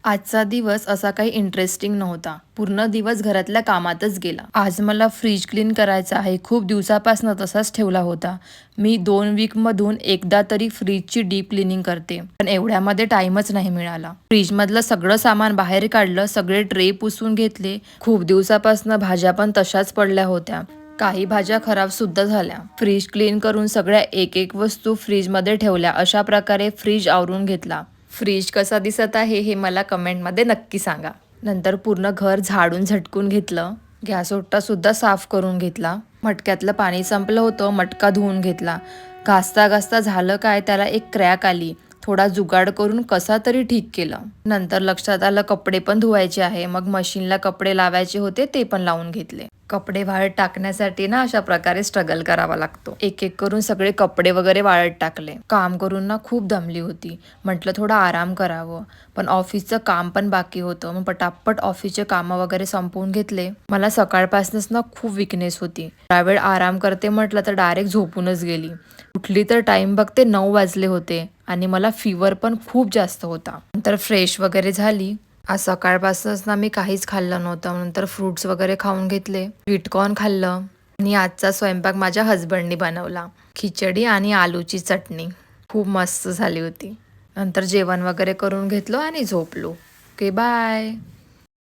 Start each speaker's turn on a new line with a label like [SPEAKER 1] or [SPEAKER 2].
[SPEAKER 1] आजचा दिवस असा काही इंटरेस्टिंग नव्हता. पूर्ण दिवस घरातल्या कामातच गेला. आज मला फ्रीज क्लीन करायचा आहे. खूप दिवसापासून तसाच ठेवला होता. मी 2 वीकमधून एकदा तरी फ्रीजची डीप क्लिनिंग करते. पण एवढ्यामध्ये टाईमच नाही मिळाला. फ्रीजमधलं सगळं सामान बाहेर काढलं, सगळे ट्रे पुसून घेतले. खूप दिवसापासून भाज्या पण तशाच पडल्या होत्या. काही भाज्या खराब सुद्धा झाल्या. फ्रीज क्लीन करून सगळ्या एक एक वस्तू फ्रीजमध्ये ठेवल्या. अशा प्रकारे फ्रीज आवरून घेतला. फ्रीज कसा दिसत आहे हे मला कमेंटमध्ये नक्की सांगा. नंतर पूर्ण घर झाडून झटकून घेतलं. गॅस ओटा सुद्धा साफ करून घेतला. मटक्यातलं पाणी संपलं होतं, मटका धुवून घेतला. घासता घासता झालं काय, त्याला एक क्रॅक आली. थोडा जुगाड करून कसा तरी ठीक केलं. नंतर लक्षात आलं कपडे पण धुवायचे आहे. मग मशीनला कपडे लावायचे होते, ते पण लावून घेतले. कपडे वाळत टाकण्यासाठी ना अशा प्रकारे स्ट्रगल करावा लागतो. एक एक करून सगळे कपडे वगैरे वाळत टाकले. काम करून ना खूप दमली होती. म्हटलं थोडा आराम करावं, पण ऑफिसचं काम पण बाकी होतं. मग पटापट ऑफिसचे कामं वगैरे संपवून घेतले. मला सकाळपासूनच ना खूप विकनेस होती. त्यावेळ आराम करते म्हटलं तर डायरेक्ट झोपूनच गेली. उठली तर टाइम बघते 9 वाजले होते आणि मला फीवर पण खूप जास्त होता. नंतर फ्रेश वगैरे झाली. आज सकाळपासूनच ना मी काहीच खाल्लं नव्हतं. नंतर फ्रुट्स वगैरे खाऊन घेतले. स्वीटकॉर्न खाल्लं आणि आजचा स्वयंपाक माझ्या हसबंडनी बनवला. खिचडी आणि आलूची चटणी खूप मस्त झाली होती. नंतर जेवण वगैरे करून घेतलं आणि झोपलो. Okay, bye.